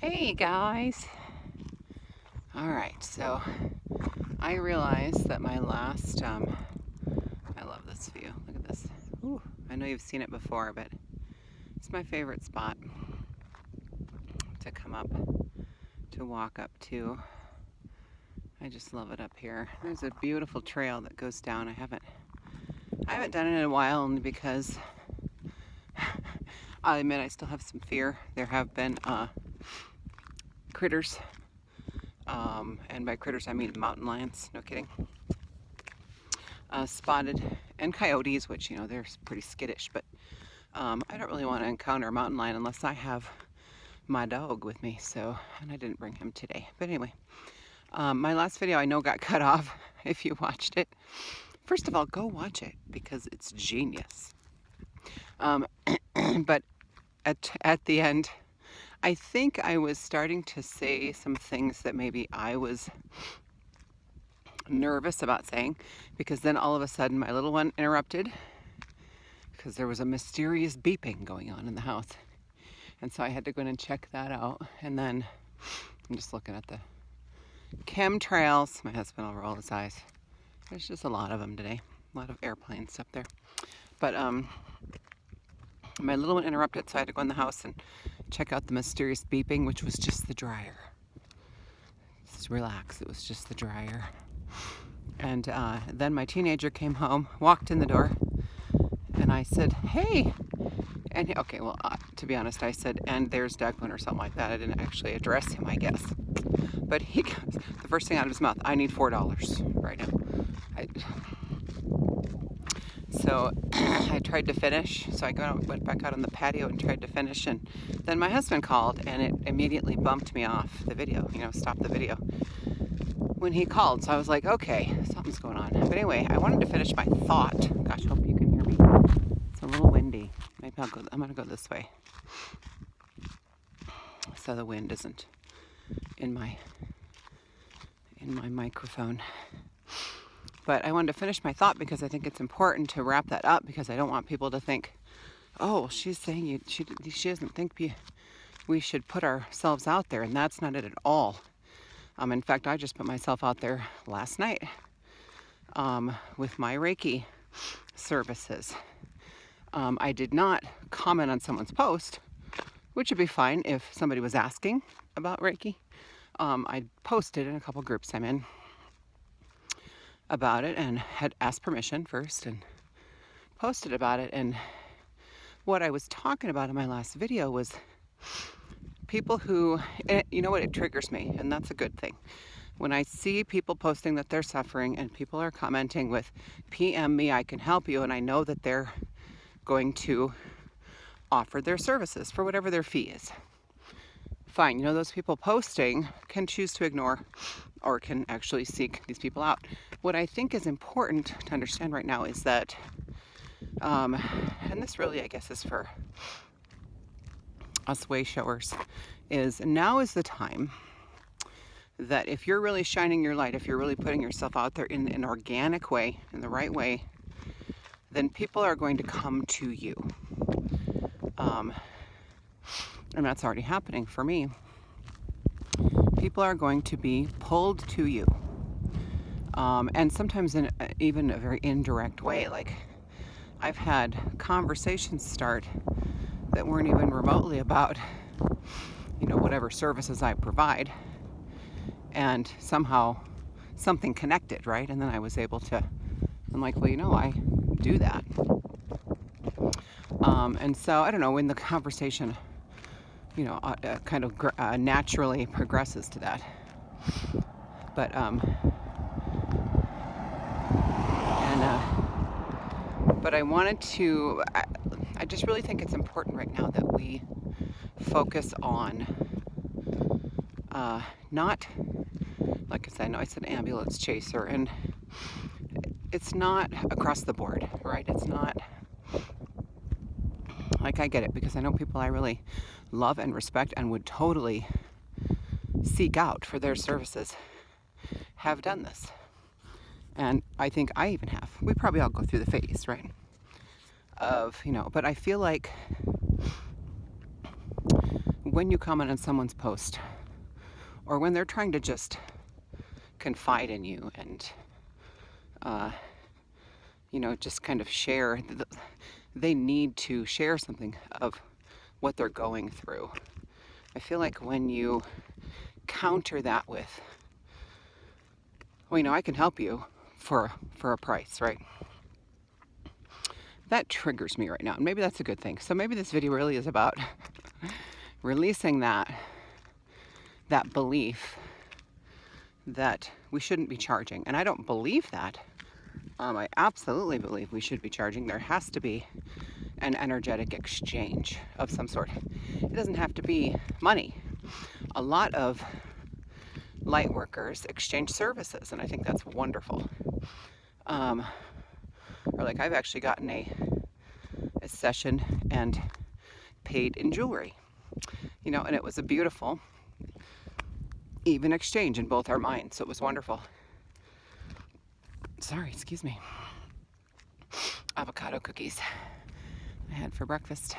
Hey guys. All right, so I realized that my last I love this view. Look at this. Ooh, I know you've seen it before, but it's my favorite spot to come up to walk up to. I just love it up here. There's a beautiful trail that goes down. I haven't done it in a while, only because I'll admit I still have some fear. There have been critters, and by critters I mean mountain lions. No kidding. Spotted, and coyotes, which they're pretty skittish, but I don't really want to encounter a mountain lion unless I have my dog with me. And I didn't bring him today. But anyway, my last video I know got cut off. If you watched it, first of all, go watch it because it's genius. But at the end, I think I was starting to say some things that maybe I was nervous about saying, because then all of a sudden my little one interrupted because there was a mysterious beeping going on in the house, and so I had to go in and check that out. And then I'm just looking at the chemtrails. My husband will roll his eyes. There's just a lot of them today, a lot of airplanes up there. But my little one interrupted, so I had to go in the house and check out the mysterious beeping, which was just the dryer. Just relax, it was just the dryer. And then my teenager came home, walked in the door, and I said, "Hey." And okay, well, to be honest, I said, "And there's Declan," or something like that. I didn't actually address him, I guess. But he goes, the first thing out of his mouth, "I need $4 right now." So I tried to finish. So I went back out on the patio and tried to finish. And then my husband called, and it immediately bumped me off the video, stopped the video when he called. So I was like, okay, something's going on. But anyway, I wanted to finish my thought. Gosh, I hope you can hear me. It's a little windy. Maybe I'm going to go this way so the wind isn't in my microphone. But I wanted to finish my thought because I think it's important to wrap that up, because I don't want people to think, oh, she's saying she doesn't think we should put ourselves out there, and that's not it at all. In fact, I just put myself out there last night with my Reiki services. I did not comment on someone's post, which would be fine if somebody was asking about Reiki. I posted in a couple groups I'm in about it and had asked permission first and posted about it. And what I was talking about in my last video was people who, you know what, it triggers me, and that's a good thing. When I see people posting that they're suffering and people are commenting with "PM me, I can help you," and I know that they're going to offer their services for whatever their fee is. Fine, those people posting can choose to ignore or can actually seek these people out. What I think is important to understand right now is that, and this really, I guess, is for us way showers, is now is the time that if you're really shining your light, if you're really putting yourself out there in an organic way, in the right way, then people are going to come to you. And that's already happening for me. People are going to be pulled to you. And sometimes in even a very indirect way. Like, I've had conversations start that weren't even remotely about, whatever services I provide. And somehow something connected, right? And then I was able to, I'm like, well, I do that. And so, I don't know, when the conversation, kind of naturally progresses to that. But, but I wanted to, I just really think it's important right now that we focus on not, like I said, I know I said ambulance chaser, and it's not across the board, right? It's not, like, I get it, because I know people I really love and respect and would totally seek out for their services have done this. And I think I even have. We probably all go through the phase, right? Of, but I feel like when you comment on someone's post, or when they're trying to just confide in you and, just kind of share, they need to share something of what they're going through. I feel like when you counter that with, well, I can help you for a price, right? That triggers me right now, and maybe that's a good thing. So maybe this video really is about releasing that belief that we shouldn't be charging. And I don't believe that. I absolutely believe we should be charging. There has to be an energetic exchange of some sort. It doesn't have to be money. A lot of light workers exchange services, and I think that's wonderful. Or like I've actually gotten a session and paid in jewelry, and it was a beautiful, even exchange in both our minds. So it was wonderful. Sorry, excuse me. Avocado cookies I had for breakfast.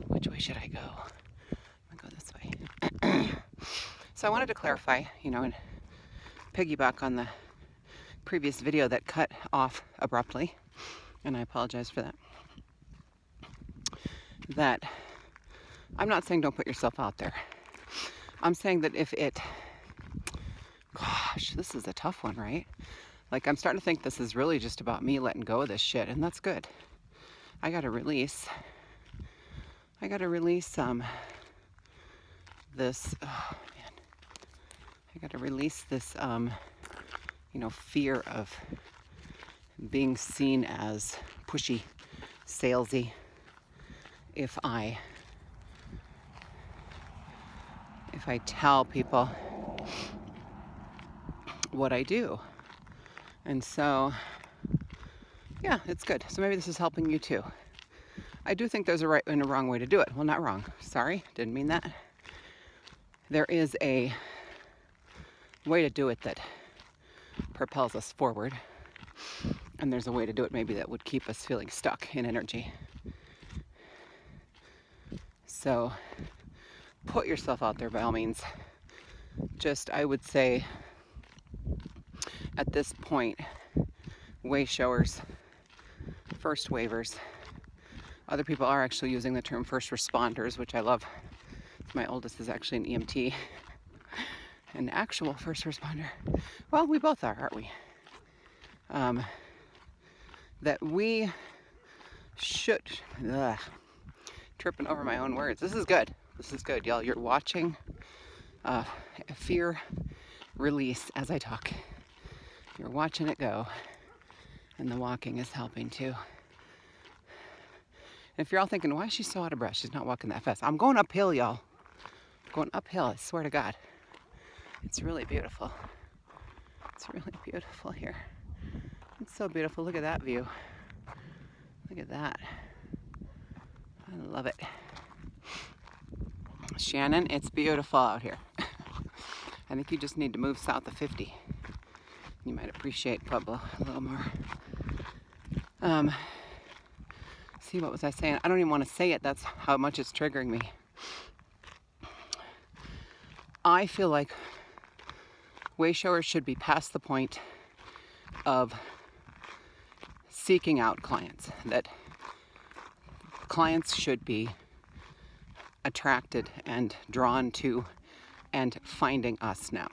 Which way should I go? I'll go this way. So I wanted to clarify, and piggyback on the previous video that cut off abruptly, and I apologize for that. That I'm not saying don't put yourself out there. I'm saying that gosh, this is a tough one, right? Like, I'm starting to think this is really just about me letting go of this shit, and that's good. I gotta release this, oh man. I gotta release this, fear of being seen as pushy, salesy. If I tell people what I do. And so, yeah, it's good. So maybe this is helping you too. I do think there's a right and a wrong way to do it. Well, not wrong. Sorry, didn't mean that. There is a way to do it that propels us forward. And there's a way to do it maybe that would keep us feeling stuck in energy. So put yourself out there by all means. Just, I would say, at this point, way showers, first wavers. Other people are actually using the term first responders, which I love. My oldest is actually an EMT, an actual first responder. Well, we both are, aren't we? That we should, tripping over my own words. This is good. This is good, y'all. You're watching fear release as I talk. You're watching it go, and the walking is helping too. And if you're all thinking, why is she so out of breath? She's not walking that fast. I'm going uphill, y'all. I'm going uphill, I swear to God. It's really beautiful. It's really beautiful here. It's so beautiful. Look at that view. Look at that. I love it. Shannon, it's beautiful out here. I think you just need to move south of 50. You might appreciate Pueblo a little more. See, what was I saying? I don't even want to say it. That's how much it's triggering me. I feel like way showers should be past the point of seeking out clients. That clients should be attracted and drawn to and finding us now.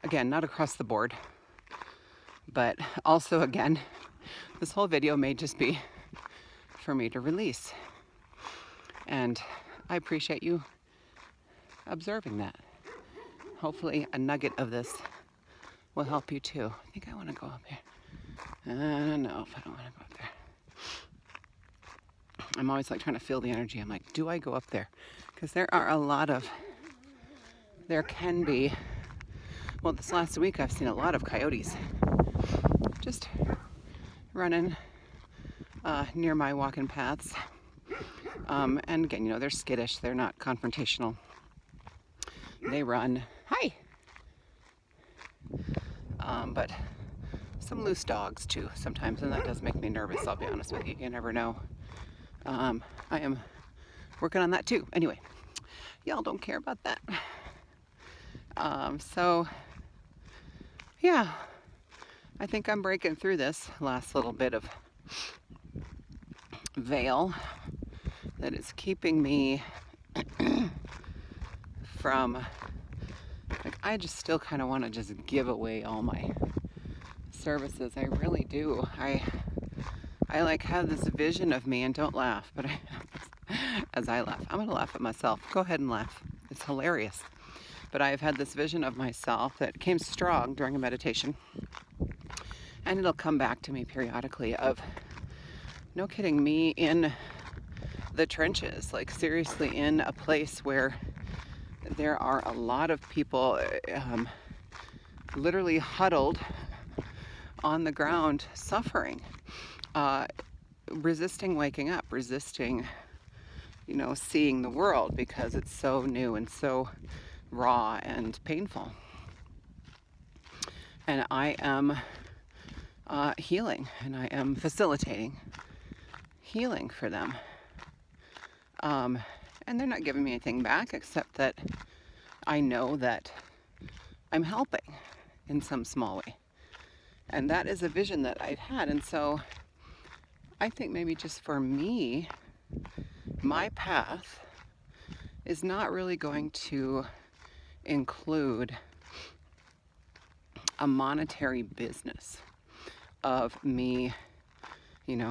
Again, not across the board, but also, again, this whole video may just be for me to release. And I appreciate you observing that. Hopefully a nugget of this will help you too. I think I want to go up here. I don't know if I don't want to go up there. I'm always like trying to feel the energy. I'm like, do I go up there? Because there can be, well, this last week I've seen a lot of coyotes just running near my walking paths. And again, they're skittish. They're not confrontational. They run. Hi. But some loose dogs too sometimes, and that does make me nervous, I'll be honest with you. You never know. I am working on that too. Anyway, y'all don't care about that. So yeah, I think I'm breaking through this last little bit of veil that is keeping me from, like, I just still kind of want to just give away all my services. I really do. I like have this vision of me, and don't laugh, but as I laugh, I'm going to laugh at myself. Go ahead and laugh. It's hilarious. But I've had this vision of myself that came strong during a meditation, and it'll come back to me periodically of, no kidding, me in the trenches, like seriously in a place where there are a lot of people literally huddled on the ground, suffering, resisting waking up, resisting, seeing the world because it's so new and so raw and painful. And I am healing, and I am facilitating healing for them. And they're not giving me anything back except that I know that I'm helping in some small way. And that is a vision that I've had. And so I think maybe just for me, my path is not really going to include a monetary business of me,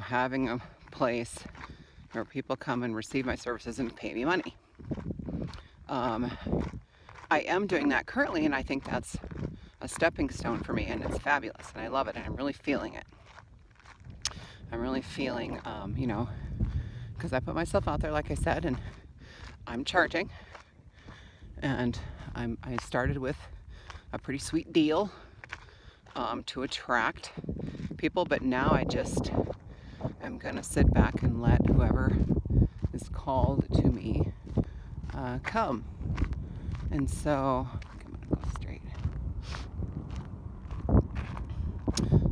having a place where people come and receive my services and pay me money. I am doing that currently, and I think that's a stepping stone for me, and it's fabulous, and I love it, and I'm really feeling it. I'm really feeling, because I put myself out there, like I said, and I'm charging, and I started with a pretty sweet deal to attract people, but now I'm gonna sit back and let whoever is called to me come. And so I'm gonna go straight.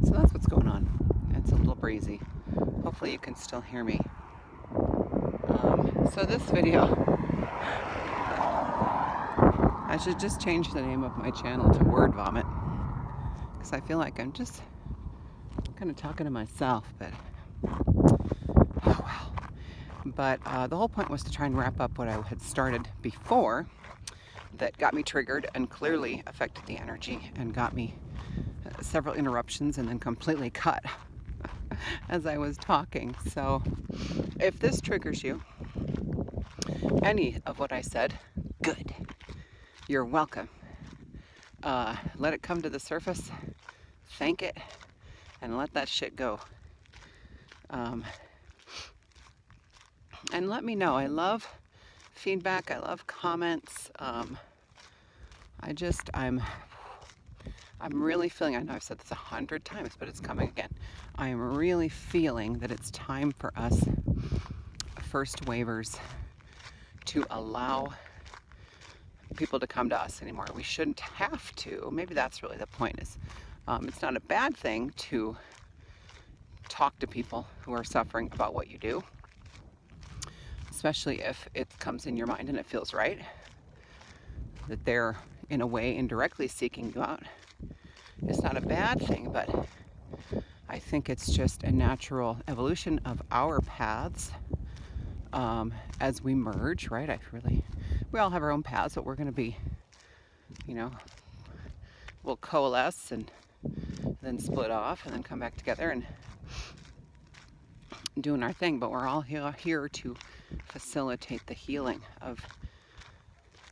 So that's what's going on. It's a little breezy. Hopefully you can still hear me. So this video, I should just change the name of my channel to Word Vomit, because I feel like I'm just kind of talking to myself, but oh well. But the whole point was to try and wrap up what I had started before that got me triggered and clearly affected the energy and got me several interruptions and then completely cut as I was talking. So if this triggers you, any of what I said, good. You're welcome. Let it come to the surface, thank it, and let that shit go. And let me know. I love feedback. I love comments. I'm really feeling, I know I've said this 100 times, but it's coming again. I am really feeling that it's time for us first waivers to allow people to come to us anymore. We shouldn't have to. Maybe that's really the point, is it's not a bad thing to talk to people who are suffering about what you do, especially if it comes in your mind and it feels right, that they're in a way indirectly seeking you out. It's not a bad thing, but I think it's just a natural evolution of our paths as we merge, right? We all have our own paths, but we're going to be, we'll coalesce and then split off and then come back together and doing our thing. But we're all here to facilitate the healing of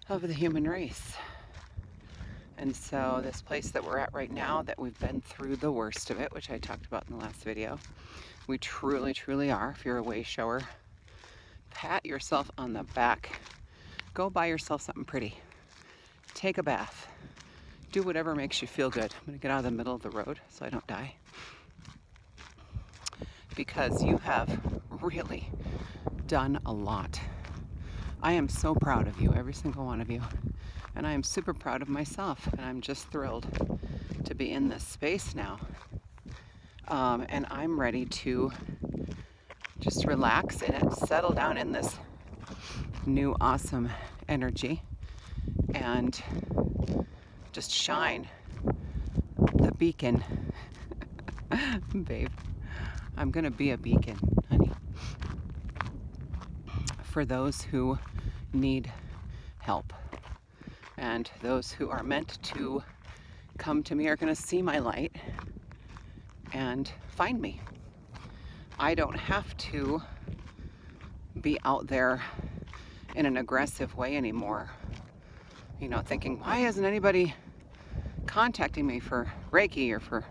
the human race. And so this place that we're at right now, that we've been through the worst of it, which I talked about in the last video, we truly, truly are. If you're a way shower, pat yourself on the back. Go buy yourself something pretty. Take a bath. Do whatever makes you feel good. I'm going to get out of the middle of the road so I don't die. Because you have really done a lot. I am so proud of you, every single one of you. And I am super proud of myself. And I'm just thrilled to be in this space now. And I'm ready to just relax in it, settle down in this new awesome energy and just shine the beacon. Babe, I'm gonna be a beacon, honey, for those who need help. And those who are meant to come to me are gonna see my light and find me. I don't have to be out there in an aggressive way anymore. You know, thinking, why isn't anybody contacting me for Reiki or for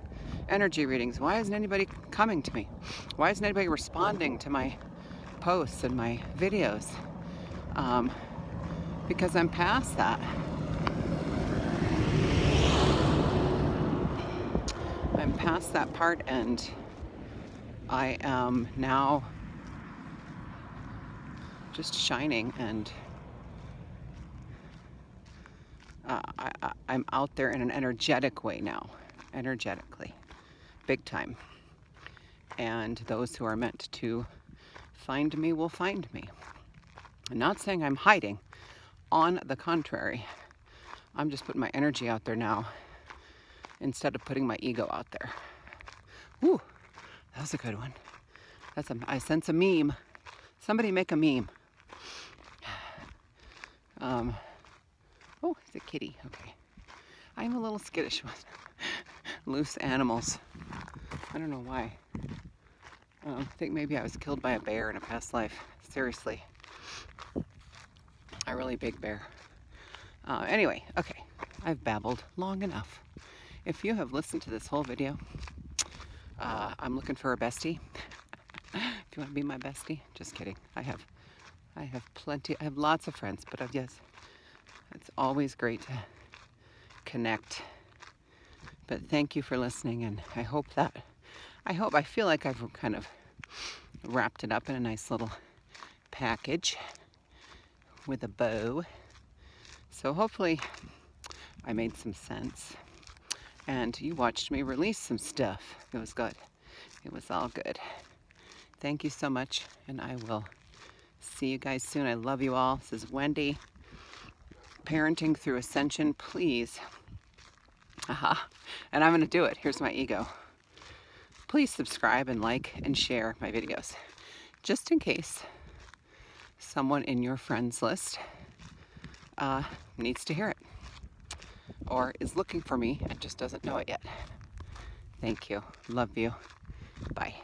energy readings? Why isn't anybody coming to me? Why isn't anybody responding to my posts and my videos? Because I'm past that. I'm past that part, and I am now just shining, and I'm out there in an energetic way now, energetically, big time. And those who are meant to find me will find me. I'm not saying I'm hiding. On the contrary, I'm just putting my energy out there now instead of putting my ego out there. Ooh, that was a good one. I sense a meme. Somebody make a meme. Oh, it's a kitty. Okay. I'm a little skittish with loose animals. I don't know why. I think maybe I was killed by a bear in a past life. Seriously. A really big bear. Anyway, okay. I've babbled long enough. If you have listened to this whole video, I'm looking for a bestie. If you want to be my bestie, just kidding. I have plenty. I have lots of friends, but yes, it's always great to connect. But thank you for listening, and I feel like I've kind of wrapped it up in a nice little package with a bow. So hopefully I made some sense, and you watched me release some stuff. It was good. It was all good. Thank you so much, and I will see you guys soon. I love you all. This is Wendy, Parenting Through Ascension. Please. And I'm going to do it. Here's my ego. Please subscribe and like and share my videos, just in case someone in your friends list needs to hear it, or is looking for me and just doesn't know it yet. Thank you. Love you. Bye.